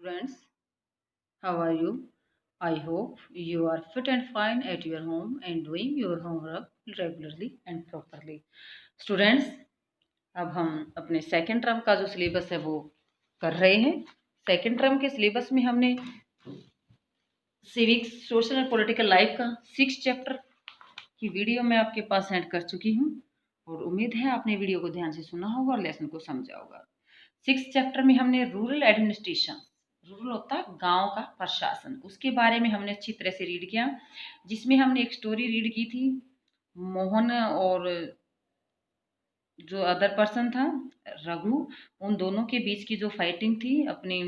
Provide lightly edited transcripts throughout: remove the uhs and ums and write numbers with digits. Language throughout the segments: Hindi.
Students, how are you? I hope you are fit and fine at your home and doing your homework regularly and properly. Students, अब हम अपने सेकेंड टर्म का जो सिलेबस है वो कर रहे हैं। सेकेंड टर्म के सिलेबस में हमने civics, social and political life का 6 चैप्टर की वीडियो मैं आपके पास सेंड कर चुकी हूँ और उम्मीद है आपने वीडियो को ध्यान से सुना होगा और लेसन को समझा होगा। 6 चैप्टर में हमने रूरल एडमिनिस्ट्रेशन, रूरल होता है गांव का प्रशासन, उसके बारे में हमने अच्छी तरह से रीड किया, जिसमें हमने एक स्टोरी रीड की थी। मोहन और जो अदर पर्सन था रघु, उन दोनों के बीच की जो फाइटिंग थी अपनी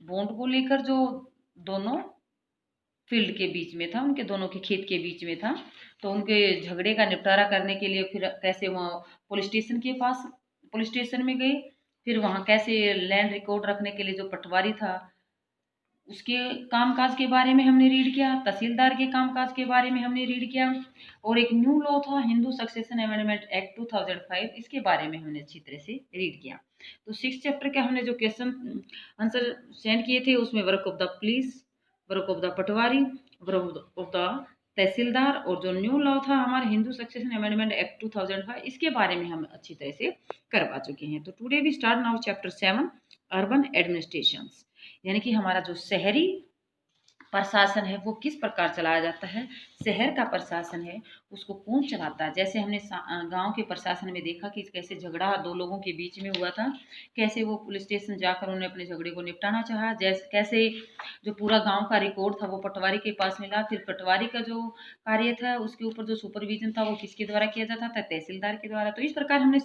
बॉन्ड को लेकर, जो दोनों फील्ड के बीच में था, उनके दोनों के खेत के बीच में था। तो उनके झगड़े का निपटारा करने के लिए फिर कैसे वो पुलिस स्टेशन के पास, पुलिस स्टेशन में गए, फिर वहाँ कैसे लैंड रिकॉर्ड रखने के लिए जो पटवारी था उसके कामकाज के बारे में हमने रीड किया, तहसीलदार के कामकाज के बारे में हमने रीड किया, और एक न्यू लॉ था हिंदू सक्सेशन अमेंडमेंट एक्ट 2005, इसके बारे में हमने अच्छी तरह से रीड किया। तो 6 चैप्टर के हमने जो क्वेश्चन आंसर सेंड किए थे उसमें work of the police, work of the patwari, work of the tehsildar, और जो न्यू लॉ था हमारे हिंदू सक्सेशन अमेंडमेंट एक्ट 2005, इसके बारे में हम अच्छी तरह से करवा चुके हैं। तो today we start now chapter 7, urban administration, यानी कि हमारा जो शहरी प्रशासन है वो किस प्रकार चलाया जाता है, शहर का प्रशासन है उसको कौन चलाता है। जैसे हमने गांव के प्रशासन में देखा कि कैसे झगड़ा दो लोगों के बीच में हुआ था, कैसे वो पुलिस स्टेशन जाकर उन्होंने अपने झगड़े को निपटाना चाहा, जैसे कैसे जो पूरा गांव का रिकॉर्ड था वो पटवारी के पास मिला, फिर पटवारी का जो कार्य था उसके ऊपर जो सुपरविजन था वो किसके द्वारा किया जाता था, तहसीलदार के द्वारा। तो इस प्रकार हमने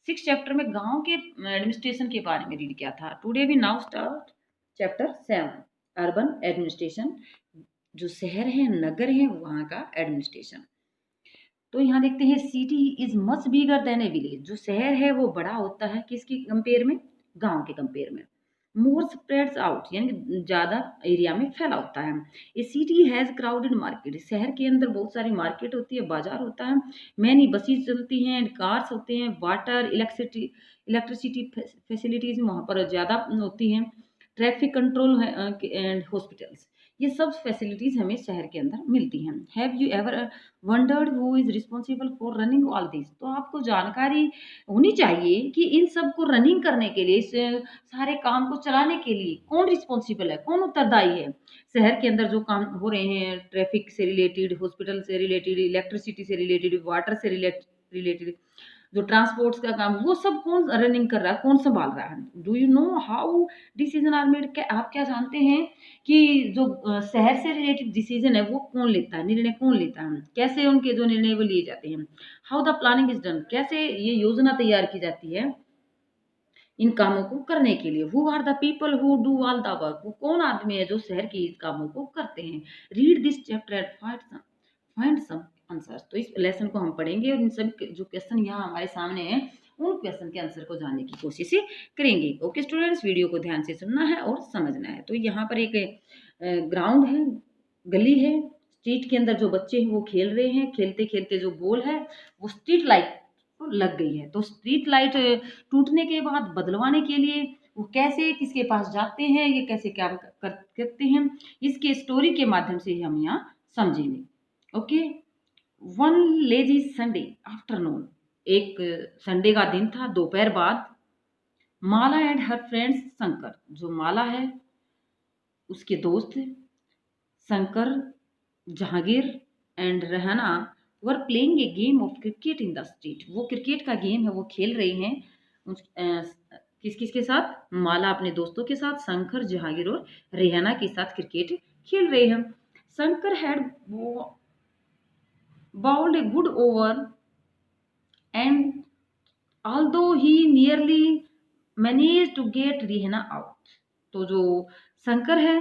6 चैप्टर में गांव के एडमिनिस्ट्रेशन के बारे में रीड किया था। Today we now start chapter 7, urban administration, जो शहर है नगर है वहाँ का एडमिनिस्ट्रेशन। तो यहाँ देखते हैं city is much bigger than A village, जो शहर है वो बड़ा होता है किसकी कंपेयर में, गांव के कंपेयर में। मोर स्प्रेड्स आउट, यानी ज्यादा एरिया में फैला होता है। ए सिटी हैज क्राउडेड मार्केट, शहर के अंदर बहुत सारी मार्केट होती है, बाजार होता है। मैनी बसेस चलती हैं, कार्स होते हैं, वाटर इलेक्ट्रिसिटी फैसिलिटीज वहाँ पर ज़्यादा होती हैं, ट्रैफिक कंट्रोल है एंड हॉस्पिटल्स, ये सब फैसिलिटीज हमें शहर के अंदर मिलती हैं। Have you ever wondered who is responsible for running all this, तो आपको जानकारी होनी चाहिए कि इन सब को रनिंग करने के लिए, इस सारे काम को चलाने के लिए कौन रिस्पॉन्सिबल है, कौन उत्तरदायी है। शहर के अंदर जो काम हो रहे हैं, ट्रैफिक से रिलेटेड, हॉस्पिटल से रिलेटेड, इलेक्ट्रिसिटी से रिलेटेड, वाटर से रिलेटेड, जो ट्रांसपोर्ट्स का काम, वो सब कौन रनिंग कर रहा है, कौन संभाल रहा है। Do you know how decision are made, क्या आप क्या जानते हैं कि जो शहर से रिलेटेड डिसीजन है वो कौन लेता है, निर्णय कौन लेता है, कैसे उनके जो निर्णय वो लिए जाते हैं। How the planning is done, कैसे ये योजना तैयार की जाती है इन कामों को करने के लिए। Who are the people who do all the work, वो कौन आदमी है जो शहर के इस कामों को करते हैं। Read this chapter and find some answer, तो इस लेसन को हम पढ़ेंगे और इन सभी जो क्वेश्चन यहाँ हमारे सामने हैं उन क्वेश्चन के आंसर को जानने की कोशिश करेंगे। ओके स्टूडेंट्स, वीडियो को ध्यान से सुनना है और समझना है। तो यहाँ पर एक ग्राउंड है, गली है, स्ट्रीट के अंदर जो बच्चे हैं वो खेल रहे हैं, खेलते खेलते जो बॉल है वो स्ट्रीट लाइट लग गई है। तो स्ट्रीट लाइट टूटने के बाद बदलवाने के लिए वो कैसे किसके पास जाते हैं, ये कैसे क्या करते हैं, इसके स्टोरी के माध्यम से हम यहाँ समझेंगे। Okay, one lazy Sunday afternoon, एक संडे का दिन था, दोपहर बाद, माला एंड हर फ्रेंड्स शंकर, जो माला है उसके दोस्त शंकर, जहांगीर एंड रहना were playing a game of cricket in the street, वो क्रिकेट का गेम है वो खेल रहे हैं। किस किस के साथ, माला अपने दोस्तों के साथ, शंकर, जहांगीर और रेहाना के साथ क्रिकेट खेल रहे हैं। Shankar had bowled a good over, and although he nearly managed to get Rihanna out, तो जो शंकर है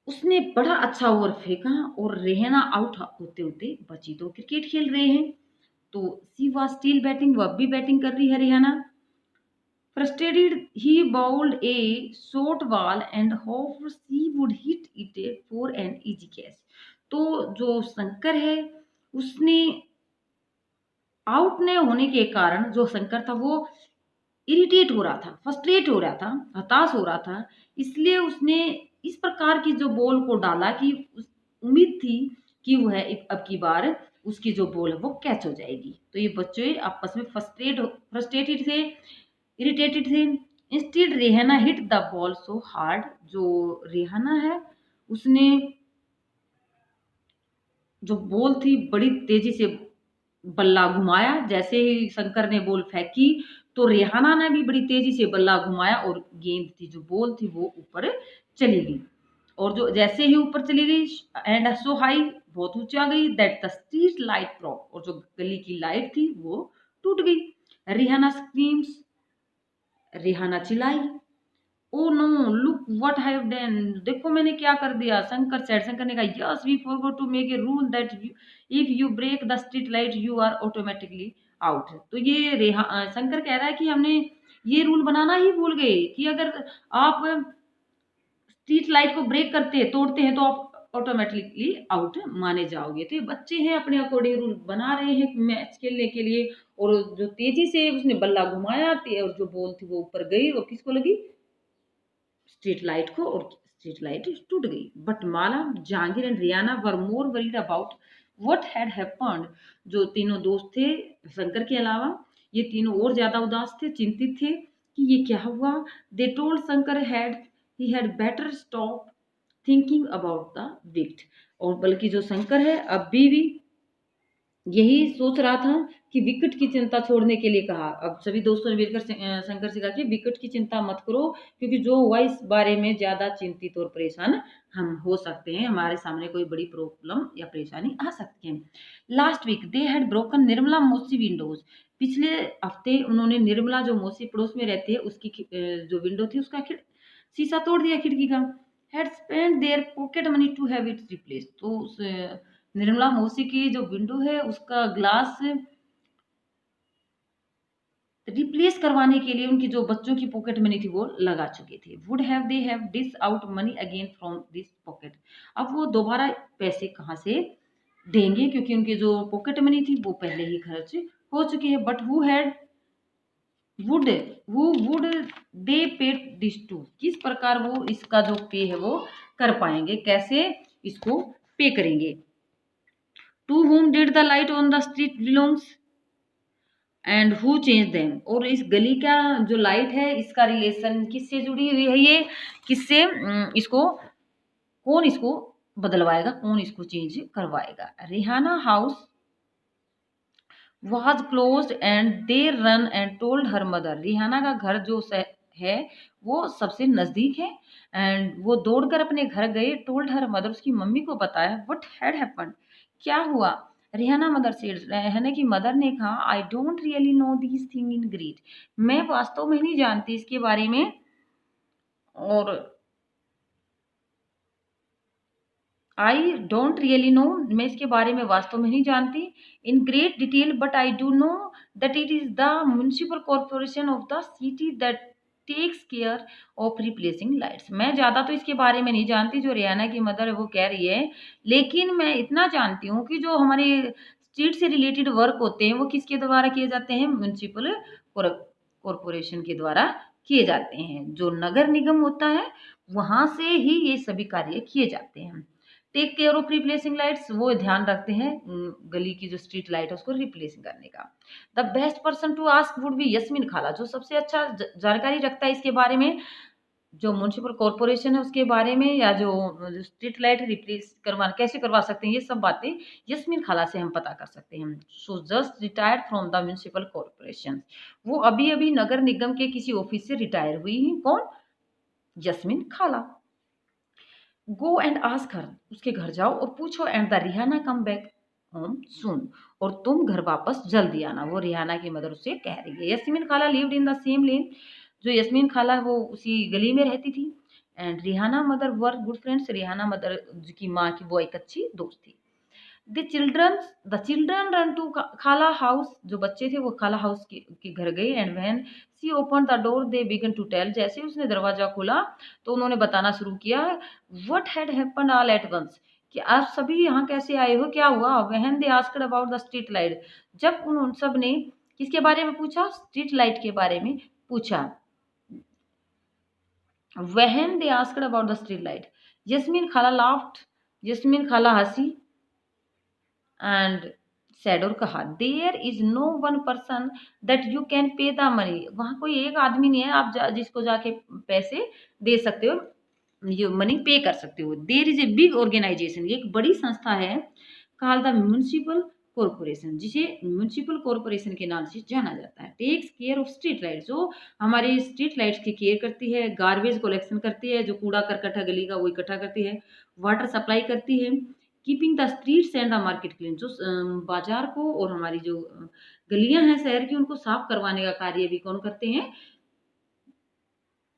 उसने बड़ा अच्छा ओवर फेंका और रेहाना आउट होते होते बची। तो क्रिकेट खेल रहे हैं तो सी वाज स्टिल बैटिंग, वह भी बैटिंग कर रही है Rehana. Frustrated he bowled a short ball and hope she would hit it for an easy catch, तो जो शंकर है उसने आउट न होने के कारण, जो शंकर था वो इरिटेट हो रहा था, फ्रस्ट्रेट हो रहा था, हताश हो रहा था, इसलिए उसने इस प्रकार की जो बॉल को डाला कि उम्मीद थी कि वह अब की बार उसकी जो बॉल है वो कैच हो जाएगी। तो ये बच्चे आपस में फ्रस्ट्रेटेड थे, इरिटेटेड थे। Instead Rehana hit the ball so hard, जो रेहाना है उसने जो बॉल थी बड़ी तेजी से बल्ला घुमाया। जैसे ही शंकर ने बॉल फेंकी तो रेहाना ने भी बड़ी तेजी से बल्ला घुमाया और गेंद थी जो बॉल थी वो ऊपर चली गई। और जो जैसे ही ऊपर चली गई एंड सो हाई, बहुत ऊंची आ गई, that the street light broke, और जो गली की लाइट थी वो टूट गई। रिहाना स्क्रीम्स, रिहाना चिल्लाई, oh no look what I have done, देखो मैंने क्या कर दिया। शंकर ने कहा yes we forgot to make a rule that if you break the street light you are automatically out. तो ये शंकर कह रहा है कि हमने ये रूल बनाना ही भूल गए कि अगर आप स्ट्रीट लाइट को ब्रेक करते हैं, तोड़ते हैं, तो आप ऑटोमेटिकली आउट माने जाओगे। तो ये बच्चे हैं अपने अकॉर्डिंग रूल बना रहे हैं मैच खेलने के लिए, और जो तेजी से उसने बल्ला घुमाया और जो बॉल थी वो ऊपर गई और किसको लगी, स्ट्रीट लाइट को, और स्ट्रीट लाइट टूट गई। But Mala, Jahangir and Riyana were more worried about what had happened. जो तीनों दोस्त थे शंकर के अलावा, ये तीनों और ज्यादा उदास थे, चिंतित थे कि ये क्या हुआ। They told Shankar had he had better stop thinking about the wicket. और बल्कि जो शंकर है अब भी यही सोच रहा था कि विकेट की चिंता छोड़ने के लिए कहा। अब सभी दोस्तों ने मिलकर शंकर से कहा कि विकेट की चिंता मत करो, क्योंकि जो हुआ इस बारे में ज्यादा चिंतित और परेशान हम हो सकते हैं, हमारे सामने कोई बड़ी प्रॉब्लम या परेशानी आ सकती है। Last week they had broken Nirmala मौसी विंडोज। पिछले हफ्ते उन्होंने निर्मला जो मौसी पड़ोस में रहती है उसकी जो विंडो थी उसका शीशा तोड़ दिया खिड़की का। Had spend their pocket money to have it replace. तो उस निर्मला मौसी की जो विंडो है उसका ग्लास रिप्लेस करवाने के लिए उनकी जो बच्चों की पॉकेट मनी थी वो लगा चुके थे। Would have they have dish out money again from this pocket. अब वो दोबारा पैसे कहाँ से देंगे, क्योंकि उनकी जो पॉकेट मनी थी वो पहले ही खर्च हो चुकी है। बट वुड वुड दे पे दिस टू, किस प्रकार वो इसका जो पे है वो कर पाएंगे, कैसे इसको पे करेंगे। To whom did the light on the street belongs and who changed them। और इस गली का जो लाइट है इसका रिलेशन किससे जुड़ी हुई है, ये किससे इसको कौन इसको बदलवाएगा, कौन इसको चेंज करवाएगा। Rehana house was closed and they run and told her mother। Rehana का घर जो है वो सबसे नजदीक है एंड वो दौड़कर अपने घर गए। टोल्ड हर मदर, उसकी मम्मी को बताया। व्हाट हैड हैपेंड, क्या हुआ। रिहाना मदर सेड, रिहाना की मदर ने कहा I don't really know this thing in great, मैं वास्तव में नहीं जानती इसके बारे में, और आई डोंट रियली नो, मैं इसके बारे में वास्तव में नहीं जानती in great detail, but I do know that it is the municipal corporation of the city that takes care of replacing lights. मैं ज़्यादा तो इसके बारे में नहीं जानती, जो रियाना की मदर है वो कह रही है, लेकिन मैं इतना जानती हूँ कि जो हमारे स्ट्रीट से रिलेटेड वर्क होते हैं वो किसके द्वारा किए जाते हैं, म्युनिसिपल कॉर्पोरेशन के द्वारा किए जाते हैं। जो नगर निगम होता है वहाँ से ही ये सभी कार्य किए जाते हैं। Take care of replacing lights, वो ध्यान रखते हैं गली की जो स्ट्रीट लाइट है उसको रिप्लेस करने का। The best person to ask would be Yasmeen Khala, जो सबसे अच्छा जानकारी रखता है इसके बारे में, जो म्युनिसिपल कॉर्पोरेशन है उसके बारे में, या जो स्ट्रीट लाइट रिप्लेस करवा कैसे करवा सकते हैं, ये सब बातें यस्मीन खाला से हम पता कर सकते हैं। So just retired from the municipal corporation, वो अभी अभी नगर निगम के किसी ऑफिस से रिटायर हुई है। कौन, यस्मीन खाला। गो एंड आस्क हर, उसके घर जाओ और पूछो। And the Rihana come back home soon, और तुम घर वापस जल्दी आना, वो रिहाना की मदर उससे कह रही है। यस्मीन खाला lived in the same lane, जो यस्मीन खाला वो उसी गली में रहती थी। And Rehana mother were good friends, Rehana mother की माँ की वो एक अच्छी दोस्त थी। द चिल्ड्रन रन टू खाला हाउस, जो बच्चे थे वो खाला हाउस के घर गए। And when she open the door they began to tell, जैसे उसने दरवाजा खोला तो उन्होंने बताना शुरू किया। What had happened all at once, कि आप सभी यहाँ कैसे आए हो, क्या हुआ। When they asked about the street light, जब उन सब ने किसके बारे में पूछा, स्ट्रीट लाइट के बारे में। पूछा। When they asked about the street light, Yasmin Khala laughed. Yasmin Khala हंसी and said और कहा, there is no one person that you can pay the money. वहाँ कोई एक आदमी नहीं है आप जिसको जाके पैसे दे सकते हो, ये मनी पे कर सकते हो। There is a big organisation, ये एक बड़ी संस्था है, कॉल द म्यूनिसिपल कॉरपोरेशन, जिसे म्यूनिसिपल कॉरपोरेशन के नाम से जाना जाता है। Takes care of street lights, जो हमारे स्ट्रीट लाइट्स की केयर करती है, गार्बेज कलेक्शन करती है, जो कूड़ा करकट है गली का वो इकट्ठा करती है, वाटर सप्लाई करती है, keeping the streets and the market clean, जो बाजार को और हमारी जो गलियां हैं शहर की उनको साफ करवाने का कार्य भी कौन करते हैं,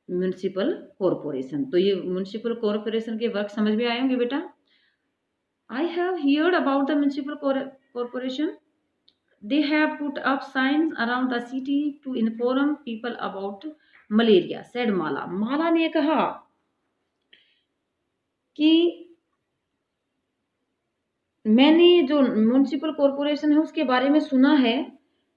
म्यूनिसिपल कॉरपोरेशन। तो ये म्यूनिसिपल कॉरपोरेशन के वर्क समझ में आए होंगे बेटा। I have heard about the municipal corporation, they have put up signs around the city to inform people about malaria, said Mala. Mala ने कहा कि मैंने जो म्यूनिसिपल कॉरपोरेशन है उसके बारे में सुना है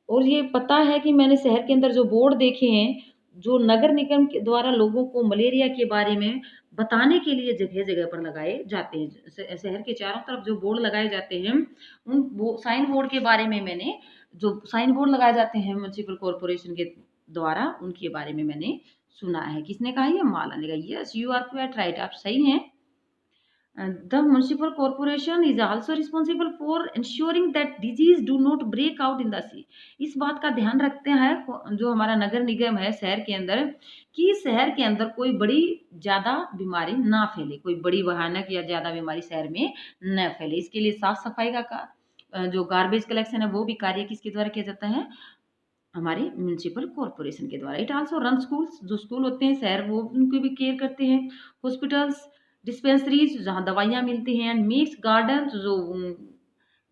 और ये पता है कि मैंने शहर के अंदर जो बोर्ड देखे हैं जो नगर निगम के द्वारा लोगों को मलेरिया के बारे में बताने के लिए जगह जगह पर लगाए जाते हैं। शहर के चारों तरफ जो बोर्ड लगाए जाते हैं उन साइन बोर्ड के बारे में मैंने, जो साइन बोर्ड लगाए जाते हैं म्यूनिसिपल कॉरपोरेशन के द्वारा, उनके बारे में मैंने सुना है। किसने कहा? ये माला ने कहा। Yes you are quite right, आप सही हैं। The municipal corporation is also responsible for ensuring that disease do not break out in the sea. इस बात का ध्यान रखते हैं जो हमारा नगर निगम है शहर के अंदर, कि शहर के अंदर कोई बड़ी ज्यादा बीमारी ना फैले, कोई बड़ी भयानक या ज्यादा बीमारी शहर में न फैले। इसके लिए साफ सफाई का जो गार्बेज कलेक्शन है वो भी कार्य किसके द्वारा किया जाता है? हमारे म्यूनिसिपल कॉरपोरेशन के द्वारा। इट आल्सो रन स्कूल्स, जो स्कूल होते हैं शहर वो उनकी भी केयर करते हैं। हॉस्पिटल्स, डिस्पेंसरीज जहाँ दवाइयाँ मिलती हैं, एंड मिक्स गार्डन, जो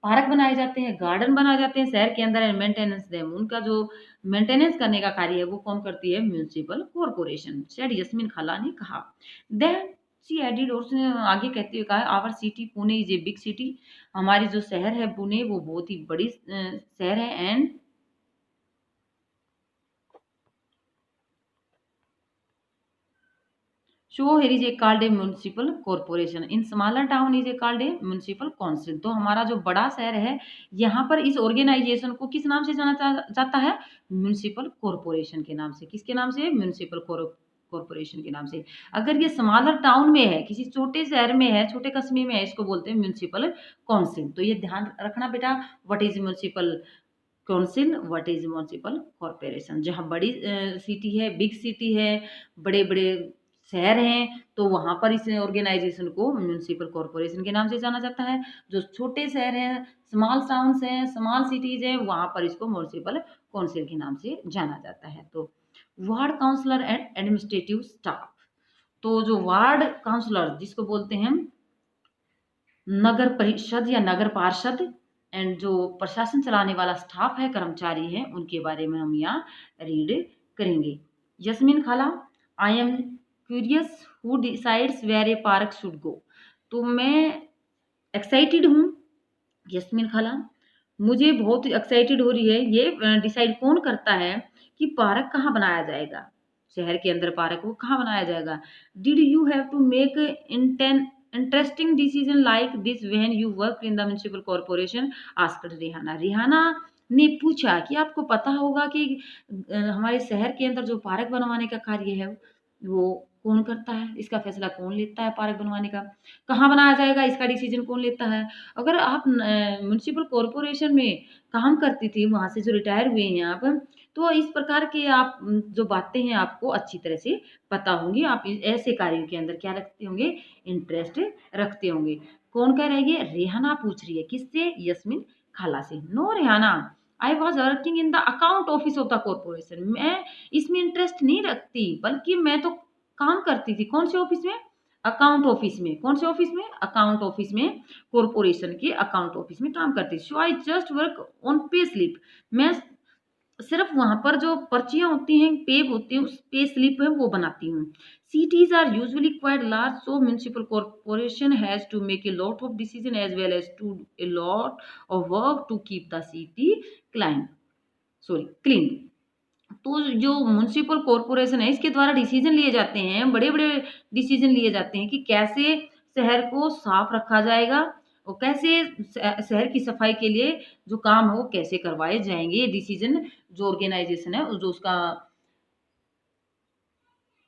पार्क बनाए जाते हैं, गार्डन बनाए जाते हैं शहर के अंदर, एंड मेंटेनेंस देम, उनका जो मेंटेनेंस करने का कार्य है वो कौन करती है? म्यूनिसिपल कॉरपोरेशन, सेड यस्मीन खाला ने कहा। देन शी एडिड, और उसने आगे कहते हुए कहा, our city Pune is a big city, हमारी जो शहर है पुणे वो बहुत ही बड़ी शहर है। And So here is a called a municipal corporation. In smaller town is a called a municipal council. तो हमारा जो बड़ा शहर है यहाँ पर इस ऑर्गेनाइजेशन को किस नाम से जाना जाता है? म्यूनिसिपल कॉरपोरेशन के नाम से। किसके नाम से? म्यूनिसिपल कॉरपोरेशन के नाम से। अगर ये स्मॉलर टाउन में है, किसी छोटे शहर में है, छोटे कस्बे में है, इसको बोलते हैं म्यूनिसिपल काउंसिल। तो ये ध्यान रखना बेटा, what is municipal council, what is municipal corporation. जहाँ बड़ी सिटी है, बिग सिटी है, बड़े बड़े शहर हैं, तो वहाँ पर इस ऑर्गेनाइजेशन को म्यूनिसिपल कॉरपोरेशन के नाम से जाना जाता है। जो छोटे शहर हैं, स्मॉल टाउन्स हैं, स्मॉल सिटीज हैं, वहाँ पर इसको म्यूनिसिपल काउंसिल के नाम से जाना जाता है। तो ward counsellor and administrative staff, तो जो वार्ड काउंसलर जिसको बोलते हैं नगर परिषद या नगर पार्षद, एंड जो प्रशासन चलाने वाला स्टाफ है, कर्मचारी है, उनके बारे में हम यहाँ रीड करेंगे। यस्मीन खाला, I am curious who decides where a park should go. तो मैं एक्साइटेड हूँ, यस्मीन खाला मुझे बहुत एक्साइटेड हो रही है, ये डिसाइड कौन करता है कि पार्क कहाँ बनाया जाएगा, शहर के अंदर पार्क वो कहाँ बनाया जाएगा। Did you have to make interesting decision like this when you work in the municipal corporation, asked Rehana. Rehana ने पूछा कि आपको पता होगा कि हमारे शहर के अंदर जो पार्क बनवाने का कार्य है वो कौन करता है, इसका फैसला कौन लेता है, पार्क बनवाने का कहाँ बनाया जाएगा इसका डिसीजन कौन लेता है। अगर आप म्यूनिसिपल कॉरपोरेशन में काम करती थी, वहाँ से जो रिटायर हुए हैं आप, तो इस प्रकार के आप जो बातें हैं आपको अच्छी तरह से पता होंगी, आप ऐसे कार्यों के अंदर क्या रखते होंगे? इंटरेस्ट रखते होंगे। कौन कह रही है? रेहाना पूछ रही है, किससे? यस्मीन खाला से। No Rehana, I was working in the account office of the corporation, मैं इसमें इंटरेस्ट नहीं रखती, बल्कि मैं तो काम करती थी कौन से ऑफिस में? अकाउंट ऑफिस में। कौन से ऑफिस में? अकाउंट ऑफिस में, कॉरपोरेशन के अकाउंट ऑफिस में काम करती थी। So I just work on pay slip, मैं सिर्फ वहां पर जो पर्चियां होती हैं, पे होती हैं, उस पे स्लिप है वो बनाती हूँ। Cities are usually quite large, so municipal corporation has to make a lot of decision as well as to a lot of work to keep the city clean. तो जो म्युनिसिपल कॉर्पोरेशन है इसके द्वारा डिसीजन लिए जाते हैं, बड़े-बड़े डिसीजन लिए जाते हैं कि कैसे शहर को साफ रखा जाएगा और कैसे शहर की सफाई के लिए जो काम है वो कैसे करवाए जाएँगे। ये डिसीजन जो ऑर्गेनाइजेशन है जो उसका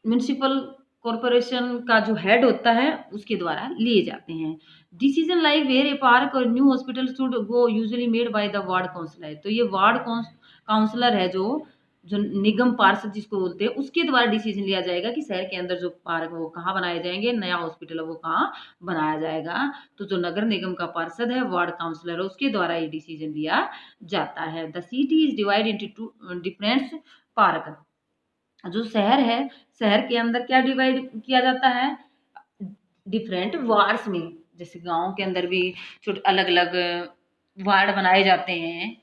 म्युनिसिपल कॉर्पोरेशन का जो हेड होता है उसके द्वारा लिए जाते हैं। Decision like where a park or new hospital should go usually made by the ward councillor. तो ये वार्ड काउंसलर है जो निगम पार्षद जिसको बोलते हैं उसके द्वारा डिसीजन लिया जाएगा कि शहर के अंदर जो पार्क है वो कहाँ बनाए जाएंगे, नया हॉस्पिटल है वो कहाँ बनाया जाएगा। तो जो नगर निगम का पार्षद है वार्ड काउंसलर है उसके द्वारा ये डिसीजन लिया जाता है। The city is divide into two different park. जो शहर है, शहर के अंदर क्या डिवाइड किया जाता है? डिफरेंट वार्ड्स में। जैसे गाँव के अंदर भी छोटे अलग-अलग वार्ड बनाए जाते हैं,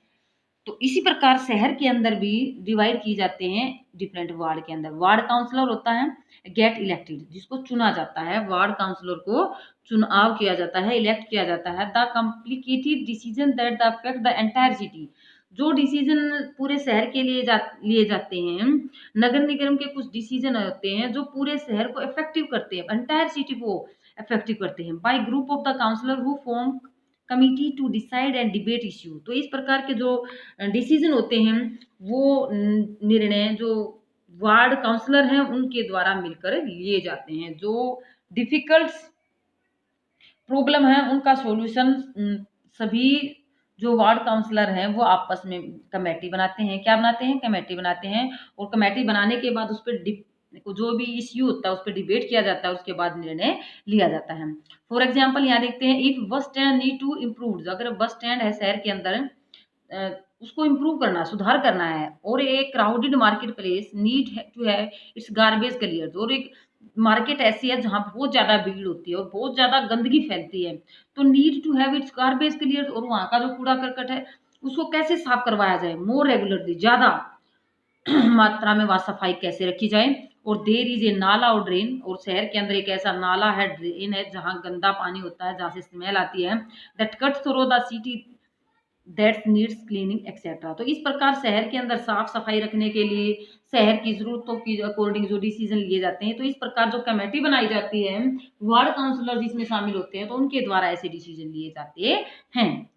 तो इसी प्रकार शहर के अंदर भी डिवाइड किए जाते हैं डिफरेंट वार्ड के अंदर। वार्ड काउंसलर होता है गेट इलेक्टेड जिसको चुना जाता है, वार्ड काउंसलर को चुनाव किया जाता है, इलेक्ट किया जाता है। The complicated decision that the affect the entire city. जो डिसीजन पूरे शहर के लिए जाते हैं, नगर निगम के कुछ डिसीजन होते हैं जो पूरे शहर को इफेक्टिव करते हैं, एंटायर सिटी को इफेक्टिव करते हैं। By group of the councillor who form committee to decide and debate issue. तो इस प्रकार के जो डिसीजन होते हैं वो निर्णय जो वार्ड काउंसलर हैं उनके द्वारा मिलकर लिए जाते हैं। जो डिफिकल्ट प्रॉब्लम है उनका सॉल्यूशन सभी जो वार्ड काउंसलर हैं वो आपस में कमेटी बनाते हैं। क्या बनाते हैं? कमेटी बनाते हैं और कमेटी बनाने के बाद उस पर जो भी इश्यू होता है उस पर डिबेट किया जाता है, उसके बाद निर्णय लिया जाता है। फॉर एग्जाम्पल यहाँ देखते हैं, if bus stand need to improve. अगर बस स्टैंड है शहर के अंदर उसको इम्प्रूव करना, सुधार करना है, और एक crowded market place need to have its garbage clear. और एक मार्केट ऐसी है जहाँ बहुत ज़्यादा भीड़ होती है और बहुत ज़्यादा गंदगी फैलती है, तो need to have its garbage clear. और वहाँ का जो कूड़ा करकट है उसको कैसे साफ करवाया जाए, मोर रेगुलरली, ज़्यादा मात्रा में वहाँ सफाई कैसे रखी जाए। और देर इज ए नाला और ड्रेन। और शहर के अंदर एक ऐसा नाला है, ड्रेन है, जहाँ गंदा पानी होता है, जहाँ से स्मेल आती है, that cuts through the city that needs cleaning etcetera. तो इस प्रकार शहर के अंदर साफ सफाई रखने के लिए शहर की जरूरतों की अकॉर्डिंग जो डिसीजन लिए जाते हैं, तो इस प्रकार जो कमेटी बनाई जाती है वार्ड काउंसलर जिसमें शामिल होते हैं, तो उनके द्वारा ऐसे डिसीजन लिए जाते हैं।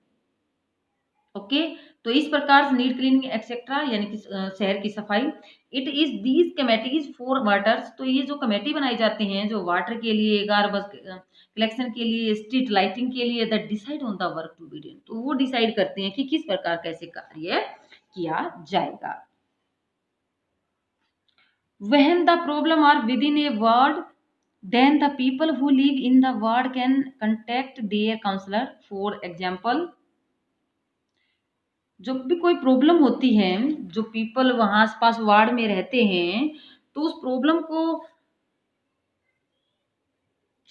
ओके, तो इस प्रकार से नीड क्लीनिंग एक्सेट्रा यानी कि शहर की सफाई। It is these committees for waters. तो ये जो कमेटी बनाई जाती हैं जो वाटर के लिए, गार्बेज कलेक्शन के लिए, स्ट्रीट लाइटिंग के लिए, that decide on the work to be done. तो वो डिसाइड करते हैं कि किस प्रकार कैसे कार्य किया जाएगा। When the problem are within a ward, then the people who live in the ward can contact their counselor. For example, जब भी कोई प्रॉब्लम होती है, जो पीपल वहाँ आस-पास वार्ड में रहते हैं, तो उस प्रॉब्लम को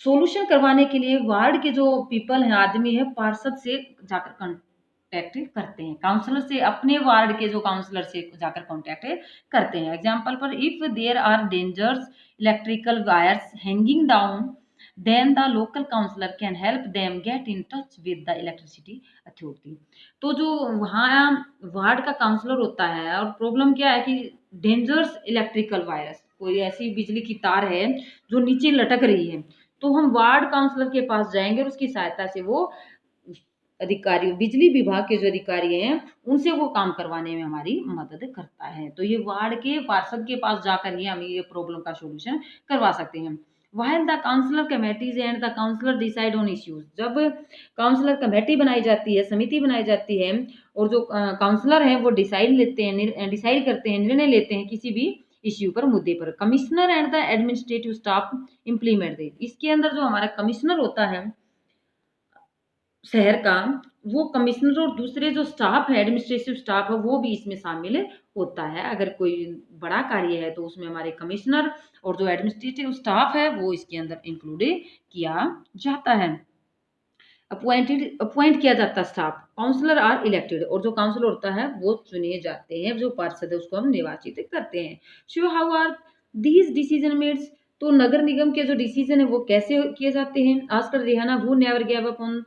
सॉल्यूशन करवाने के लिए वार्ड के जो पीपल हैं, आदमी हैं, पार्षद से जाकर कॉन्टैक्ट करते हैं। काउंसलर से, अपने वार्ड के जो काउंसलर से जाकर कॉन्टैक्ट करते हैं। एग्जाम्पल पर, if there are dangers electrical wires hanging down, then the local councillor can help them get in touch with the electricity authority. तो जो वहाँ वार्ड का काउंसलर होता है, और प्रॉब्लम क्या है कि डेंजर्स इलेक्ट्रिकल वायर्स, कोई ऐसी बिजली की तार है जो नीचे लटक रही है, तो हम वार्ड काउंसलर के पास जाएँगे और उसकी सहायता से वो अधिकारी, बिजली विभाग के जो अधिकारी हैं, उनसे वो काम करवाने में हमारी मदद करता है। तो ये वार्ड के पार्षद के पास जाकर ही हम ये प्रॉब्लम का सॉल्यूशन करवा सकते हैं। While the councillor committees and the councillor decide on issues. जब काउंसलर कमेटी बनाई जाती है, समिति बनाई जाती है, और जो काउंसलर हैं वो डिसाइड करते हैं, निर्णय लेते हैं किसी भी इश्यू पर, मुद्दे पर। Commissioner and the administrative staff implement it. इसके अंदर जो हमारा कमिश्नर होता है शहर का, वो कमिश्नर और दूसरे जो स्टाफ है, एडमिनिस्ट्रेटिव स्टाफ है, वो भी इसमें शामिल होता है। अगर कोई बड़ा कार्य है तो उसमें हमारे कमिश्नर और जो एडमिनिस्ट्रेटिव स्टाफ है वो इसके अंदर इंक्लूड किया जाता है। अपॉइंट किया जाता है स्टाफ। Counsellor are elected. और जो काउंसलर होता है वो चुने जाते हैं, जो पार्षद है उसको हम निर्वाचित करते हैं। So how are these decision made. तो नगर निगम के जो डिसीजन है वो कैसे किए जाते हैं? Asked Rehana who never give up on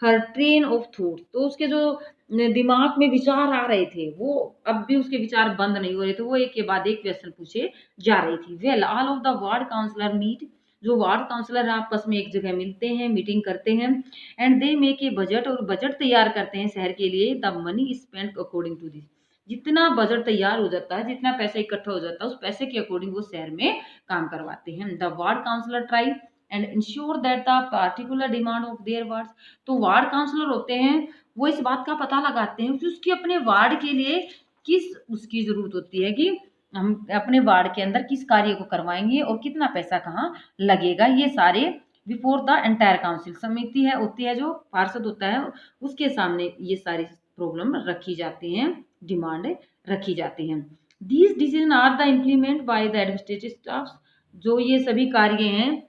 her train of thought, तो उसके जो दिमाग में विचार आ रहे थे वो अब भी उसके विचार बंद नहीं हो रहे थे, वो एक के बाद एक क्वेश्चन पूछे जा रही थी। Well all of the ward councillor meet, जो वार्ड काउंसलर आपस में एक जगह मिलते हैं, मीटिंग करते हैं, and they make a budget, और बजट तैयार करते हैं शहर के लिए। The money spent according to this, जितना बजट तैयार हो जाता है, जितना पैसा इकट्ठा हो जाता है, उस पैसे के अकॉर्डिंग वो शहर में काम करवाते हैं। The ward councillor try and ensure that the particular demand of their wards, तो वार्ड काउंसलर होते हैं वो इस बात का पता लगाते हैं कि उसकी अपने वार्ड के लिए किस उसकी जरूरत होती है, कि हम अपने वार्ड के अंदर किस कार्य को करवाएंगे और कितना पैसा कहाँ लगेगा, ये सारे बिफोर द एंटायर काउंसिल, समिति है होती है जो पार्षद होता है उसके सामने ये सारी प्रॉब्लम रखी जाती हैं, डिमांड रखी जाती हैं। These decision are the implement by the administrative staff, जो ये सभी कार्य हैं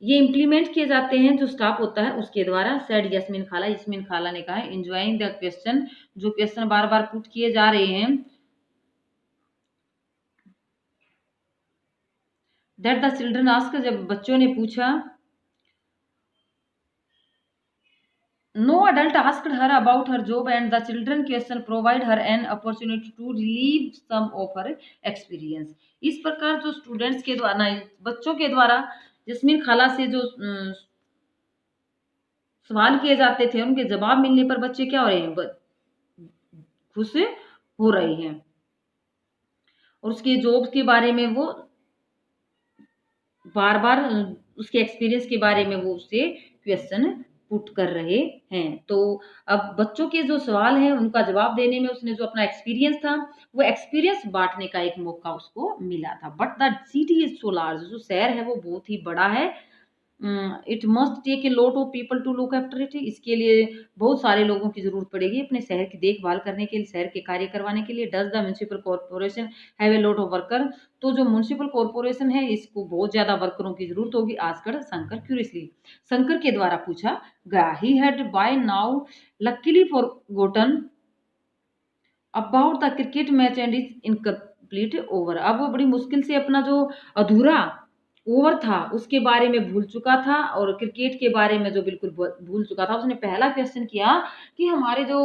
ये इम्प्लीमेंट किए जाते हैं जो स्टाफ होता है उसके द्वारा। सेड यस्मीन खाला, यस्मीन खाला ने कहा एंजॉइंग द क्वेश्चन, जो क्वेश्चन बार बार पुट किए जा रहे हैं, दैट द चिल्ड्रन आस्क, जब बच्चों ने पूछा, no adult asked her about her job and the children question provide her an opportunity to relive some of her experience. इस प्रकार जो स्टूडेंट्स के द्वारा, बच्चों के द्वारा जस्मीन खाला से जो सवाल किए जाते थे उनके जवाब मिलने पर बच्चे क्या हो रहे हैं, खुश हो रहे हैं, और उसके जॉब के बारे में वो बार बार उसके एक्सपीरियंस के बारे में वो उससे क्वेश्चन पुट कर रहे हैं। तो अब बच्चों के जो सवाल हैं उनका जवाब देने में उसने जो अपना एक्सपीरियंस था वो एक्सपीरियंस बांटने का एक मौका उसको मिला था। But the city is so large, जो शहर है वो बहुत ही बड़ा है। It must take a lot of people to look after it, इसके लिए बहुत सारे लोगों की जरूरत पड़ेगी अपने शहर की देखभाल करने के लिए, शहर के कार्य करवाने के लिए। Does the municipal corporation have a lot of worker, तो जो म्यूनिसिपल कॉर्पोरेशन है इसको बहुत ज्यादा वर्करों की जरूरत होगी। आजकल शंकर क्यूरियसली, शंकर के द्वारा पूछा गया। He had by now luckily forgotten about the cricket match and is incomplete over, अब वो बड़ी मुश्किल से अपना जो अधूरा ओवर था उसके बारे में भूल चुका था, और क्रिकेट के बारे में जो बिल्कुल भूल चुका था। उसने पहला क्वेश्चन किया कि हमारे जो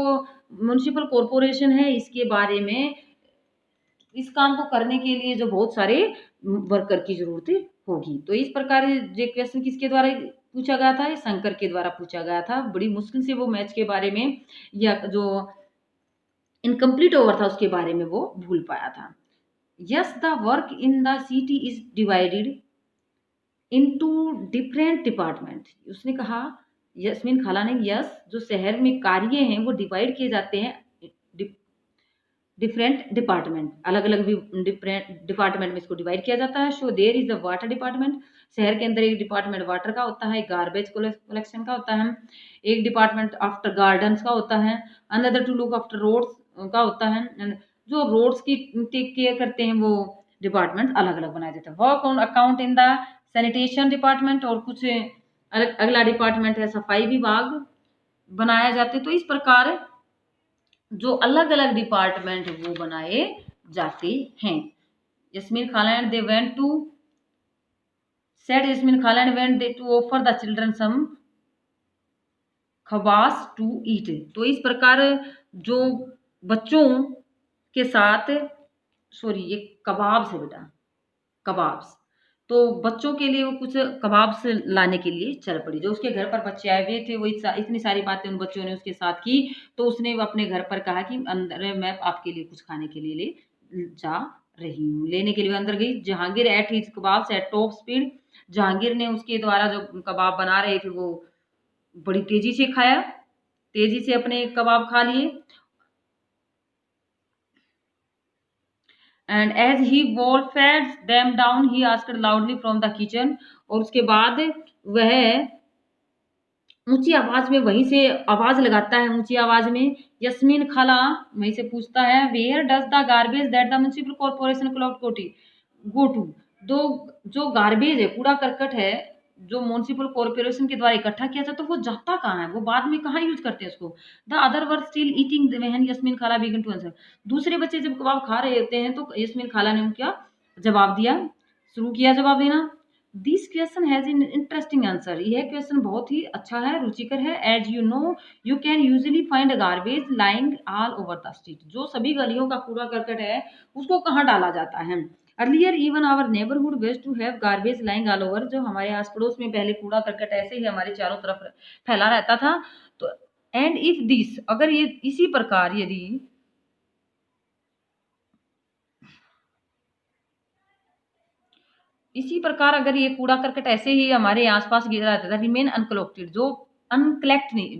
म्युनिसिपल कॉर्पोरेशन है इसके बारे में, इस काम को करने के लिए जो बहुत सारे वर्कर की जरूरत होगी। तो इस प्रकार ये क्वेश्चन किसके द्वारा पूछा गया था, ये शंकर के द्वारा पूछा गया था। बड़ी मुश्किल से वो मैच के बारे में या जो इनकम्प्लीट ओवर था उसके बारे में वो भूल पाया था। Yes the work in the city is divided into different department, उसने कहा यस्मीन खाला ने, यस जो शहर में कार्य हैं वो डिवाइड किए जाते हैं डिफरेंट डिपार्टमेंट, अलग अलग डिफरेंट डिपार्टमेंट में इसको डिवाइड किया जाता है। So there is the water department, शहर के अंदर एक डिपार्टमेंट वाटर का होता है, गार्बेज कलेक्शन का होता है, एक डिपार्टमेंट आफ्टर गार्डन्स का होता है, another to look after roads का होता है। जो रोड्स की टेक केयर करते हैं वो डिपार्टमेंट अलग अलग बनाए जाते हैं। Work on account in the sanitation department, और कुछ अगला डिपार्टमेंट है सफाई विभाग बनाया जाते हैं। तो इस प्रकार जो अलग अलग डिपार्टमेंट वो बनाए जाते हैं। Yasmeen Khala and they went to said Yasmeen Khala and went they to offer the children some खबास टू ईट, तो इस प्रकार जो बच्चों के साथ, सॉरी ये कबाब से बेटा, कबाब्स, तो बच्चों के लिए वो कुछ कबाब्स लाने के लिए चल पड़ी। जो उसके घर पर बच्चे आए हुए थे वो इतनी सारी बातें उन बच्चों ने उसके साथ की, तो उसने अपने घर पर कहा कि अंदर मैं आपके लिए कुछ खाने के लिए ले जा रही हूँ। लेने के लिए अंदर गई। Jahangir at his kebabs eight top speed, Jahangir ने उसके द्वारा जो कबाब बना रहे थे वो बड़ी तेजी से खाया, तेजी से अपने कबाब खा लिए। And as he wolfed them down he asked loudly from the kitchen, और उसके बाद वह ऊंची आवाज में वहीं से आवाज लगाता है, ऊंची आवाज में यस्मीन खाला वहीं से पूछता है where does the garbage that the municipal corporation go to, दो जो गार्बेज है कूड़ा करकट है जो म्युनिसिपल कॉर्पोरेशन के द्वारा इकट्ठा किया जाता है तो वो जाता कहाँ है, वो बाद में कहाँ यूज करते हैं उसको। The other were still eating when Yasmeen Khala began to answer, दूसरे बच्चे जब कबाब खा रहे होते हैं तो यस्मीन खाला ने क्या जवाब दिया, शुरू किया जवाब देना। This question has in interesting answer. यह क्वेश्चन बहुत ही अच्छा है, रुचिकर है। As you know you can usually find garbage lying all over the street. जो सभी गलियों का कूड़ा करकट है उसको कहाँ डाला जाता है? Earlier even our neighbourhood waste to have garbage lying all over. जो हमारे आस पड़ोस में पहले कूड़ा करकट ऐसे ही हमारे चारों तरफ फैला रहता था। तो एंड इफ दिस, अगर ये इसी प्रकार यदि इसी प्रकार अगर ये कूड़ा करकट ऐसे ही हमारे आसपास गिरा रहता था, रिमेन अनकलेक्टेड, जो अनकलेक्ट नहीं,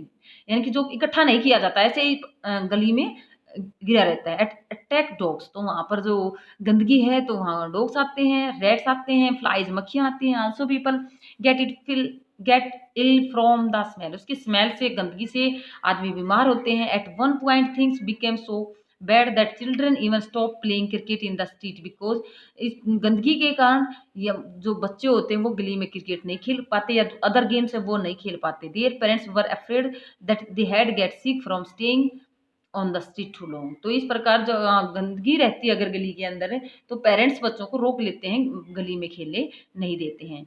यानी कि जो इकट्ठा नहीं किया जाता, ऐसे ही गली में गिरा रहता है। अटैक डॉग्स, तो वहां पर जो गंदगी है तो वहां डॉग्स आते हैं, रेट्स आते हैं, फ्लाइज मक्खियां आती हैं। Also people get ill from the smell. उसकी स्मेल से, गंदगी से आदमी बीमार होते हैं। At one point things became so bad that children even stop playing cricket in the street because इस गंदगी के कारण या जो बच्चे होते हैं वो गली में क्रिकेट नहीं खेल पाते, या अदर गेम्स है वो नहीं खेल पाते। Their parents were afraid that they had get sick from staying on the street too long. तो इस प्रकार जो गंदगी रहती है अगर गली के अंदर है तो पेरेंट्स बच्चों को रोक लेते हैं, गली में खेलने नहीं देते हैं।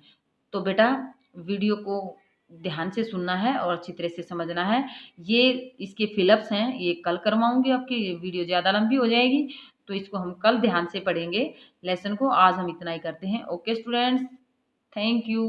तो बेटा वीडियो को ध्यान से सुनना है और अच्छी तरह से समझना है। ये इसके फिलअप्स हैं, ये कल करवाऊंगी, आपकी वीडियो ज़्यादा लंबी हो जाएगी तो इसको हम कल ध्यान से पढ़ेंगे लेसन को। आज हम इतना ही करते हैं। Okay students, thank you.